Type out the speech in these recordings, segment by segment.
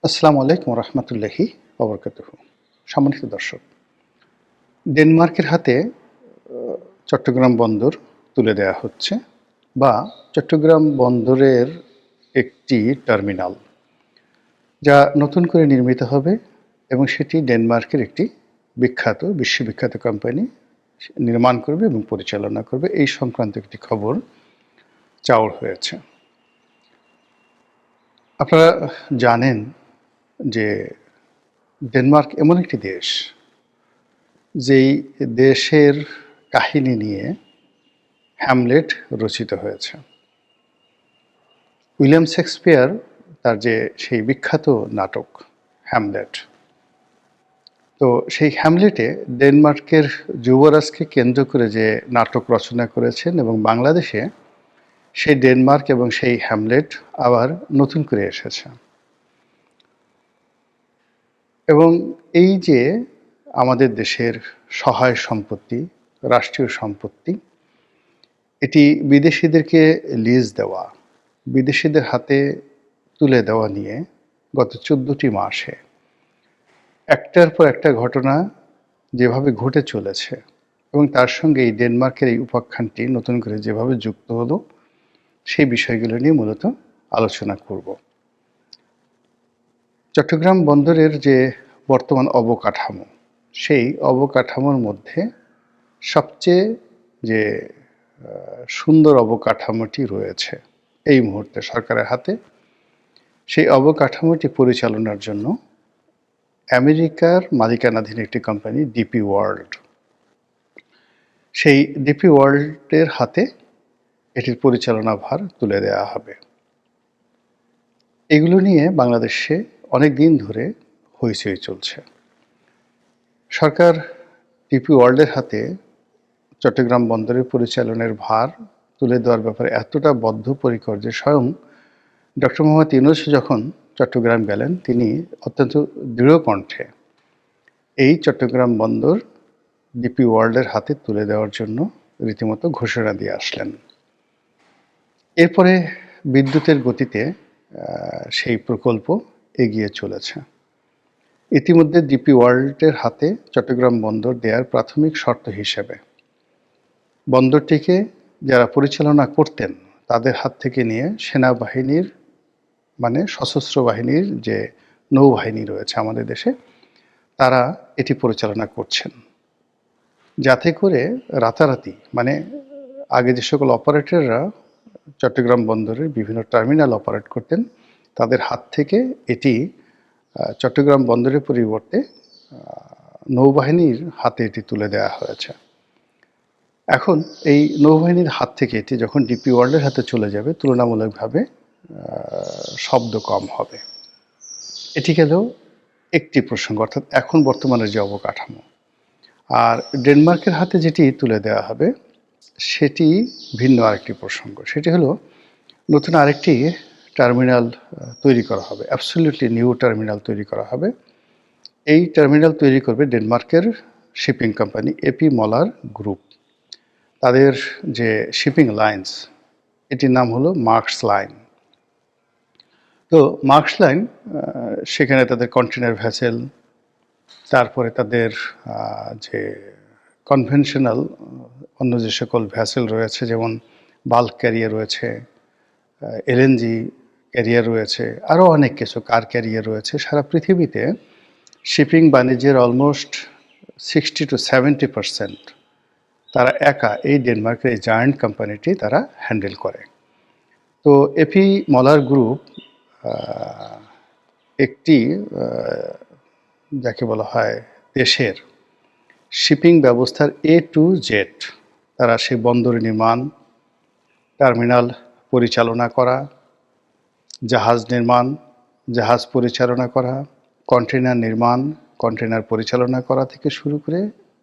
আসসালামু আলাইকুম রহমতুল্লাহি ওবরকাতুহু। সম্মানিত দর্শক, ডেনমার্কের হাতে চট্টগ্রাম বন্দর তুলে দেয়া হচ্ছে, বা চট্টগ্রাম বন্দরের একটি টার্মিনাল যা নতুন করে নির্মিত হবে, এবং সেটি ডেনমার্কের একটি বিশ্ববিখ্যাত কোম্পানি নির্মাণ করবে এবং পরিচালনা করবে। এই সংক্রান্ত একটি খবর চাউর হয়েছে। আপনারা জানেন যে ডেনমার্ক এমন একটি দেশ, যেই দেশের কাহিনী নিয়ে হ্যামলেট রচিত হয়েছে। উইলিয়াম শেক্সপিয়ার তার যে সেই বিখ্যাত নাটক হ্যামলেট, তো সেই হ্যামলেটে ডেনমার্কের যুবরাজকে কেন্দ্র করে যে নাটক রচনা করেছেন, এবং বাংলাদেশে সেই ডেনমার্ক এবং সেই হ্যামলেট আবার নতুন করে এসেছে। এবং এই যে আমাদের দেশের সহায় সম্পত্তি, রাষ্ট্রীয় সম্পত্তি, এটি বিদেশিদেরকে লিজ দেওয়া, বিদেশিদের হাতে তুলে দেওয়া নিয়ে গত 14টি মাসে একটার পর একটা ঘটনা যেভাবে ঘটে চলেছে, এবং তার সঙ্গে এই ডেনমার্কের এই উপাখ্যানটি নতুন করে যেভাবে যুক্ত হলো, সেই বিষয়গুলো নিয়ে মূলত আলোচনা করব। চট্টগ্রাম বন্দরের যে বর্তমান অবকাঠামো, সেই অবকাঠামোর মধ্যে সবচেয়ে যে সুন্দর অবকাঠামোটি রয়েছে এই মুহূর্তে সরকারের হাতে, সেই অবকাঠামোটি পরিচালনার জন্য আমেরিকার মালিকানাধীন একটি কোম্পানি ডিপি ওয়ার্ল্ড, সেই ডিপি ওয়ার্ল্ডের হাতে এটির পরিচালনা ভার তুলে দেওয়া হবে। এগুলো নিয়ে বাংলাদেশে অনেক দিন ধরে হইচই চলছে। সরকার ডিপি ওয়ার্ল্ডের হাতে চট্টগ্রাম বন্দরের পরিচালনার ভার তুলে দেওয়ার ব্যাপারে এতটা বদ্ধপরিকর যে স্বয়ং ডক্টর মোহাম্মদ ইউনূস যখন চট্টগ্রাম গেলেন, তিনি অত্যন্ত দৃঢ় কণ্ঠে এই চট্টগ্রাম বন্দর ডিপি ওয়ার্ল্ডের হাতে তুলে দেওয়ার জন্য রীতিমতো ঘোষণা দিয়ে আসলেন। এরপরে বিদ্যুতের গতিতে সেই প্রকল্প এগিয়ে চলেছে। ইতিমধ্যে ডিপি ওয়ার্ল্ডের হাতে চট্টগ্রাম বন্দর দেওয়ার প্রাথমিক শর্ত হিসেবে বন্দরটিকে যারা পরিচালনা করতেন তাদের হাত থেকে নিয়ে সেনাবাহিনীর, মানে সশস্ত্র বাহিনীর যে নৌবাহিনী রয়েছে আমাদের দেশে, তারা এটি পরিচালনা করছেন, যাতে করে রাতারাতি, মানে আগে যে সকল অপারেটররা চট্টগ্রাম বন্দরের বিভিন্ন টার্মিনাল অপারেট করতেন, তাদের হাত থেকে এটি চট্টগ্রাম বন্দরের পরিবর্তে নৌবাহিনীর হাতে এটি তুলে দেওয়া হয়েছে। এখন এই নৌবাহিনীর হাত থেকে এটি যখন ডিপি ওয়ার্ল্ডের হাতে চলে যাবে, তুলনামূলকভাবে শব্দ কম হবে। এটি গেল একটি প্রসঙ্গ, অর্থাৎ এখন বর্তমানের যে অবকাঠামো। আর ডেনমার্কের হাতে যেটি তুলে দেওয়া হবে সেটি ভিন্ন আরেকটি প্রসঙ্গ। সেটি হলো নতুন আরেকটি টার্মিনাল তৈরি করা হবে, অ্যাবসলিউটলি নিউ টার্মিনাল তৈরি করা হবে। এই টার্মিনাল তৈরি করবে ডেনমার্কের shipping company AP Moller group. তাদের যে শিপিং লাইন্স, এটির নাম হলো মার্কস লাইন। তো মার্কস লাইন, সেখানে তাদের কন্টেনার ভ্যাসেল, তারপরে তাদের যে কনভেনশনাল অন্য যে সকল ভ্যাসেল রয়েছে, যেমন বাল্ক ক্যারিয়ার রয়েছে, এলএনজি ক্যারিয়ার রয়েছে, আরও অনেক কিছু, কার ক্যারিয়ার রয়েছে। সারা পৃথিবীতে শিপিং বাণিজ্যের অলমোস্ট 60-70% তারা একা এই ডেনমার্কের এই জায়ান্ট কোম্পানিটি তারা হ্যান্ডেল করে। তো এপি মলার গ্রুপ একটি যাকে বলা হয় দেশের শিপিং ব্যবস্থার A to Z, তারা সেই বন্দর নির্মাণ, টার্মিনাল পরিচালনা করা, জাহাজ নির্মাণ, জাহাজ পরিচালনা করা, কন্টেনার নির্মাণ, কন্টেনার পরিচালনা করা থেকে শুরু করে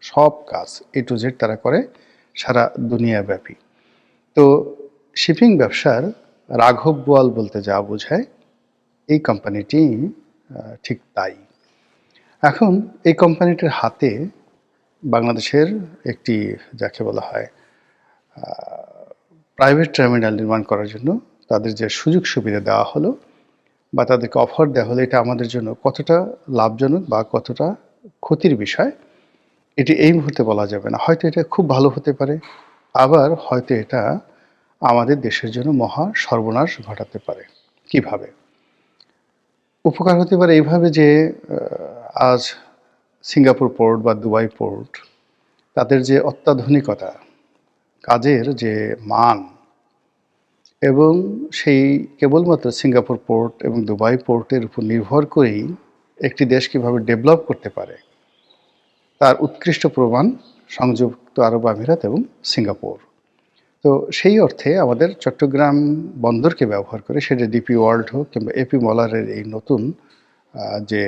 সব কাজ A to Z তারা করে সারা দুনিয়াব্যাপী। তো শিপিং ব্যবসার রাঘব বোয়াল বলতে যা বোঝায়, এই কোম্পানিটি ঠিক তাই। এখন এই কোম্পানিটির হাতে বাংলাদেশের একটি যাকে বলা হয় প্রাইভেট টার্মিনাল নির্মাণ করার জন্য তাদের যে সুযোগ সুবিধা দেওয়া হলো, বা তাদেরকে অফার দেওয়া হলে এটা আমাদের জন্য কতটা লাভজনক বা কতটা ক্ষতির বিষয়, এটি এই মুহূর্তে বলা যাবে না। হয়তো এটা খুব ভালো হতে পারে, আবার হয়তো এটা আমাদের দেশের জন্য মহা সর্বনাশ ঘটাতে পারে। কিভাবে? উপকার হতে পারে এইভাবে যে আজ সিঙ্গাপুর পোর্ট বা দুবাই পোর্ট, তাদের যে অত্যাধুনিকতা, কাজের যে মান, এবং সেই কেবলমাত্র সিঙ্গাপুর পোর্ট এবং দুবাই পোর্টের উপর নির্ভর করেই একটি দেশ কীভাবে ডেভেলপ করতে পারে, তার উৎকৃষ্ট প্রমাণ সংযুক্ত আরব আমিরাত এবং সিঙ্গাপুর। তো সেই অর্থে আমাদের চট্টগ্রাম বন্দরকে ব্যবহার করে, সেটা ডিপি ওয়ার্ল্ড হোক কিংবা এপি মলারের এই নতুন যে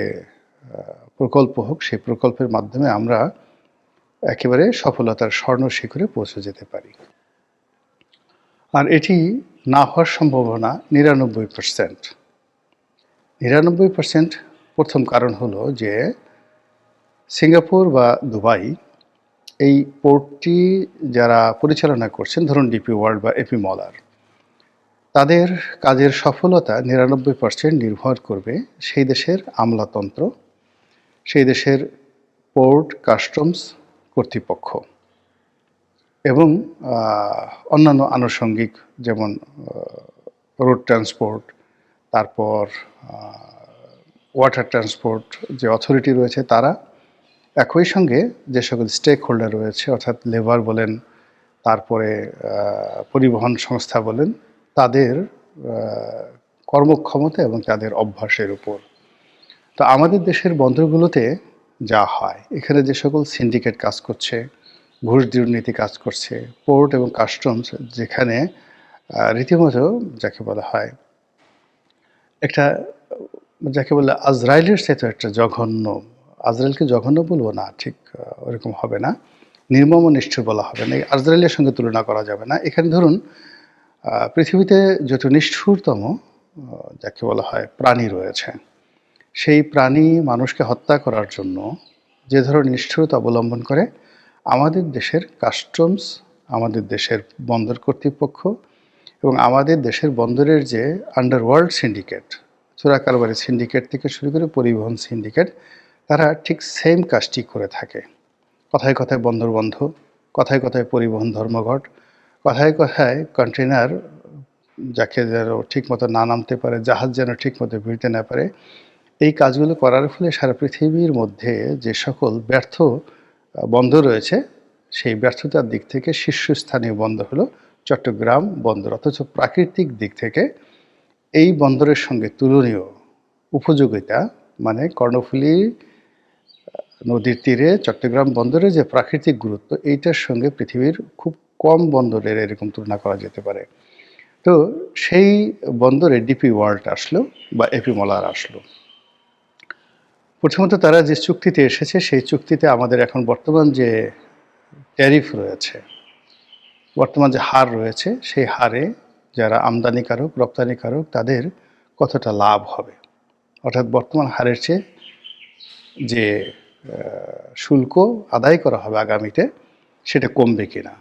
প্রকল্প হোক, সেই প্রকল্পের মাধ্যমে আমরা একেবারে সফলতার স্বর্ণ শিখরে পৌঁছে যেতে পারি। আর এটি না হওয়ার সম্ভাবনা ৯৯%। ৯৯% প্রথম কারণ হলো যে সিঙ্গাপুর বা দুবাই এই পোর্টটি যারা পরিচালনা করছেন, ধরুন ডিপি ওয়ার্ল্ড বা এপি মলার, তাদের কাজের সফলতা ৯৯% নির্ভর করবে সেই দেশের আমলাতন্ত্র, সেই দেশের পোর্ট কাস্টমস কর্তৃপক্ষ এবং অন্যান্য আনুষঙ্গিক, যেমন রোড ট্রান্সপোর্ট, তারপর ওয়াটার ট্রান্সপোর্ট যে অথরিটি রয়েছে তারা, একই সঙ্গে যে সকল স্টেক হোল্ডার রয়েছে, অর্থাৎ লেবার বলেন, তারপরে পরিবহন সংস্থা বলেন, তাদের কর্মক্ষমতা এবং তাদের অভ্যাসের উপর। তো আমাদের দেশের বন্দরগুলোতে যা হয়, এখানে যে সকল সিন্ডিকেট কাজ করছে, ঘুষ দুর্নীতি কাজ করছে, পোর্ট এবং কাস্টমস যেখানে রীতিমতো যাকে বলা হয় একটা, যাকে বলে আজরাইলের সাথে একটা জঘন্য, আজরাইলকে জঘন্য বলবো না, ঠিক ওরকম হবে না, নির্মম নিষ্ঠুর বলা হবে না, আজরাইলের সঙ্গে তুলনা করা যাবে না। এখানে ধরুন পৃথিবীতে যত নিষ্ঠুরতম যাকে বলা হয় প্রাণী রয়েছে, সেই প্রাণী মানুষকে হত্যা করার জন্য যে ধরনের নিষ্ঠুরতা অবলম্বন করে, আমাদের দেশের কাস্টমস, আমাদের দেশের বন্দর কর্তৃপক্ষ এবং আমাদের দেশের বন্দরের যে আন্ডারওয়ার্ল্ড সিন্ডিকেট, চোরা কারবারি সিন্ডিকেট থেকে শুরু করে পরিবহন সিন্ডিকেট, তারা ঠিক সেম কাজটি করে থাকে। কথায় কথায় বন্দর বন্ধ, কথায় কথায় পরিবহন ধর্মঘট, কথায় কথায় কন্টেনার যাকে যেন ঠিকমতো না নামতে পারে, জাহাজ যেন ঠিকমতো ভিড়তে না পারে। এই কাজগুলো করার ফলে সারা পৃথিবীর মধ্যে যে সকল ব্যর্থ বন্দর রয়েছে, সেই ব্যর্থতার দিক থেকে শীর্ষস্থানীয় বন্দর হলো চট্টগ্রাম বন্দর। অথচ প্রাকৃতিক দিক থেকে এই বন্দরের সঙ্গে তুলনীয় উপযোগিতা, মানে কর্ণফুলী নদীর তীরে চট্টগ্রাম বন্দরের যে প্রাকৃতিক গুরুত্ব, এইটার সঙ্গে পৃথিবীর খুব কম বন্দরের এরকম তুলনা করা যেতে পারে। তো সেই বন্দরে ডিপি ওয়ার্ল্ড আসলো বা এপি মলার আসলো। প্রথমত তারা যে চুক্তিতে এসেছে, সেই চুক্তিতে আমাদের এখন বর্তমান যে ট্যারিফ রয়েছে, বর্তমান যে হার রয়েছে, সেই হারে যারা আমদানিকারক রপ্তানিকারক তাদের কতটা লাভ হবে, অর্থাৎ বর্তমান হারের চেয়ে যে শুল্ক আদায় করা হবে আগামীতে, সেটা কমবে কিনা।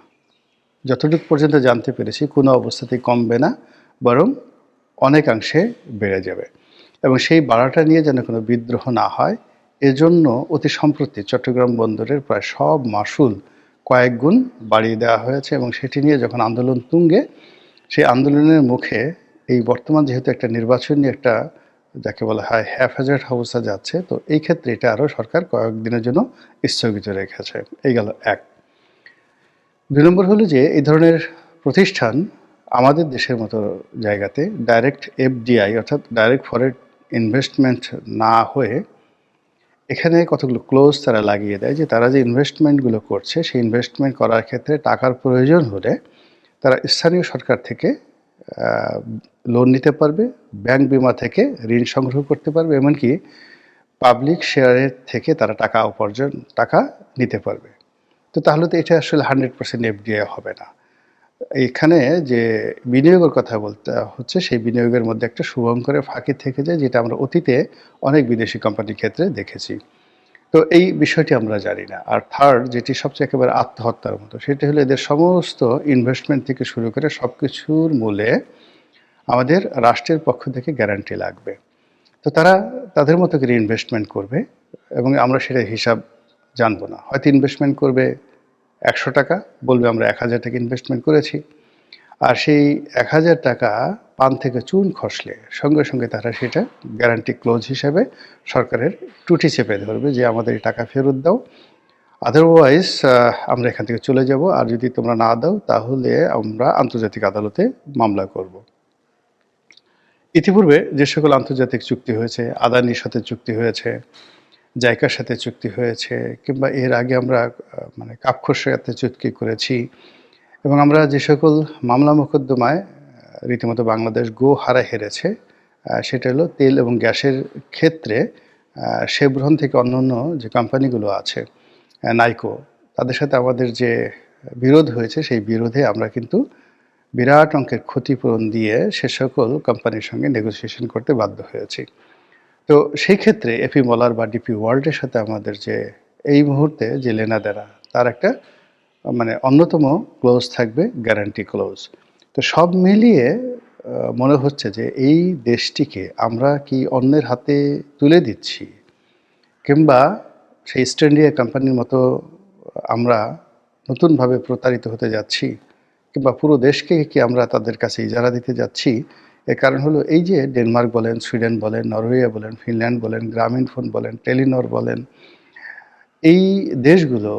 যতটুকু পর্যন্ত জানতে পেরেছি, কোনো অবস্থাতেই কমবে না, বরং অনেকাংশে বেড়ে যাবে। এবং সেই বাড়াটা নিয়ে যেন কোনো বিদ্রোহ না হয়, এজন্য অতি সম্প্রতি চট্টগ্রাম বন্দরের প্রায় সব মাশুল কয়েক গুণ বাড়িয়ে দেওয়া হয়েছে। এবং সেটি নিয়ে যখন আন্দোলন তুঙ্গে, সেই আন্দোলনের মুখে এই বর্তমান যেহেতু একটা নির্বাচনী একটা যাকে বলা হয় হ্যাফাজার্ড অবস্থা যাচ্ছে, তো এই ক্ষেত্রে এটা আরও সরকার কয়েকদিনের জন্য স্থগিত রেখেছে। এই গেল এক। ২ নম্বর হলো যে এই ধরনের প্রতিষ্ঠান আমাদের দেশের মতো জায়গাতে ডাইরেক্ট এফডিআই অর্থাৎ ডাইরেক্ট ফরেন ইনভেস্টমেন্ট না হয়ে এখানে কতগুলো ক্লোজ তারা লাগিয়ে দেয় যে তারা যে ইনভেস্টমেন্টগুলো করছে, সেই ইনভেস্টমেন্ট করার ক্ষেত্রে টাকার প্রয়োজন হলে তারা স্থানীয় সরকার থেকে লোন নিতে পারবে, ব্যাংক বিমা থেকে ঋণ সংগ্রহ করতে পারবে, এমনকি পাবলিক শেয়ারের থেকে তারা টাকা নিতে পারবে। তো তাহলে তো এটা আসলে 100% এফডিআই হবে না। এখানে যে বিনিয়োগের কথা বলতে হচ্ছে, সেই বিনিয়োগের মধ্যে একটা শুভঙ্করের ফাঁকি থেকে যায়, যেটা আমরা অতীতে অনেক বিদেশি কোম্পানির ক্ষেত্রে দেখেছি। তো এই বিষয়টি আমরা জানি না। আর থার্ড, যেটি সবচেয়ে একেবারে আত্মহত্যার মতো, সেটি হলো এদের সমস্ত ইনভেস্টমেন্ট থেকে শুরু করে সব কিছুর মূলে আমাদের রাষ্ট্রের পক্ষ থেকে গ্যারান্টি লাগবে। তো তারা তাদের মতো করে ইনভেস্টমেন্ট করবে এবং আমরা সেটা হিসাব জানবো না। হয়তো ইনভেস্টমেন্ট করবে ১০০ টাকা, বলবে আমরা ১,০০০ টাকা ইনভেস্টমেন্ট করেছি। আর সেই ১,০০০ টাকা পান থেকে চুন খসলে সঙ্গে সঙ্গে তারা সেটা গ্যারান্টি ক্লোজ হিসেবে সরকারের টুটি চেপে ধরবে যে আমাদের এই টাকা ফেরত দাও, আদারওয়াইজ আমরা এখান থেকে চলে যাব, আর যদি তোমরা না দাও তাহলে আমরা আন্তর্জাতিক আদালতে মামলা করব। ইতিপূর্বে যে সকল আন্তর্জাতিক চুক্তি হয়েছে, আদানির সাথে চুক্তি হয়েছে, জাইকার সাথে চুক্তি হয়েছে, কিংবা এর আগে আমরা মানে কাপখোর সাথে চুক্তি করেছি, এবং আমরা যে সকল মামলা মোকদ্দমায় রীতিমতো বাংলাদেশ গো হারা হেরেছে, সেটা হলো তেল এবং গ্যাসের ক্ষেত্রে শেভরন থেকে অন্যান্য যে কোম্পানিগুলো আছে, নাইকো, তাদের সাথে আমাদের যে বিরোধ হয়েছে, সেই বিরোধে আমরা কিন্তু বিরাট অঙ্কের ক্ষতিপূরণ দিয়ে সে সকল কোম্পানির সঙ্গে নেগোসিয়েশন করতে বাধ্য হয়েছি। তো সেই ক্ষেত্রে এপি মলার বা ডিপি ওয়ার্ল্ডের সাথে আমাদের যে এই মুহূর্তে যে লেনাদেনা, তার একটা মানে অন্যতম ক্লোজ থাকবে গ্যারান্টি ক্লোজ। তো সব মিলিয়ে মনে হচ্ছে যে এই দেশটিকে আমরা কি অন্যের হাতে তুলে দিচ্ছি, কিংবা সেই ইস্ট ইন্ডিয়া কোম্পানির মতো আমরা নতুনভাবে প্রতারিত হতে যাচ্ছি, কিংবা পুরো দেশকে কি আমরা তাদের কাছে ইজারা দিতে যাচ্ছি। এর কারণ হলো এই যে ডেনমার্ক বলেন, সুইডেন বলেন, নরওয়ে বলেন, ফিনল্যান্ড বলেন, গ্রামীণ ফোন বলেন, টেলিনর বলেন, এই দেশগুলো,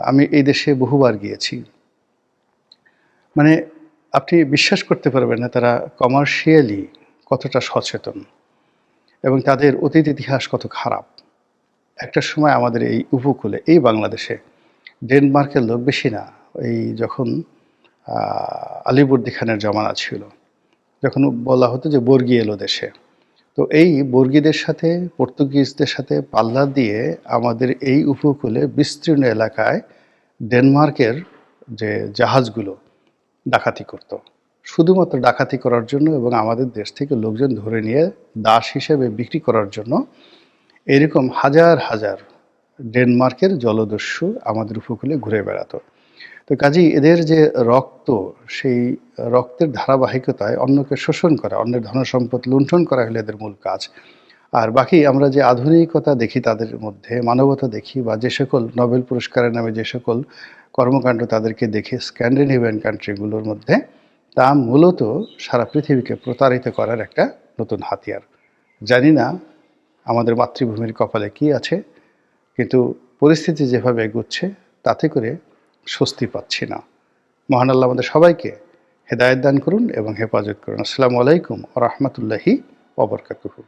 আমি এই দেশে বহুবার গিয়েছি, মানে আপনি বিশ্বাস করতে পারবেন না তারা কমার্শিয়ালি কতটা সচেতন এবং তাদের অতীত ইতিহাস কত খারাপ। একটা সময় আমাদের এই উপকূলে, এই বাংলাদেশে ডেনমার্কের লোক বেশি না, এই যখন আলিবর্দি খানের জমানা ছিল, যখন বলা হতো যে বর্গি এলো দেশে, তো এই বর্গীদের সাথে, পর্তুগিজদের সাথে পাল্লা দিয়ে আমাদের এই উপকূলে বিস্তীর্ণ এলাকায় ডেনমার্কের যে জাহাজগুলো ডাকাতি করত, শুধুমাত্র ডাকাতি করার জন্য এবং আমাদের দেশ থেকে লোকজন ধরে নিয়ে দাস হিসেবে বিক্রি করার জন্য। এরকম হাজার হাজার ডেনমার্কের জলদস্যু আমাদের উপকূলে ঘুরে বেড়াতো। তো কাজেই এদের যে রক্ত, সেই রক্তের ধারাবাহিকতায় অন্যকে শোষণ করা, অন্যের ধনসম্পদ লুণ্ঠন করা হলো এদের মূল কাজ। আর বাকি আমরা যে আধুনিকতা দেখি তাদের মধ্যে, মানবতা দেখি, বা যে সকল নোবেল পুরস্কারের নামে যে সকল কর্মকাণ্ড তাদেরকে দেখি স্ক্যান্ডিনেভিয়ান কান্ট্রিগুলোর মধ্যে, তা মূলত সারা পৃথিবীকে প্রতারিত করার একটা নতুন হাতিয়ার। জানি না আমাদের মাতৃভূমির কপালে কি আছে, কিন্তু পরিস্থিতি যেভাবে এগোচ্ছে তাতে করে স্বস্তি পাচ্ছি না। মহান আল্লাহ আমাদের সবাইকে হেদায়েত দান করুন এবং হেফাজত করুন। আসসালামু আলাইকুম ওয়া রাহমাতুল্লাহি ওয়া বারাকাতুহু।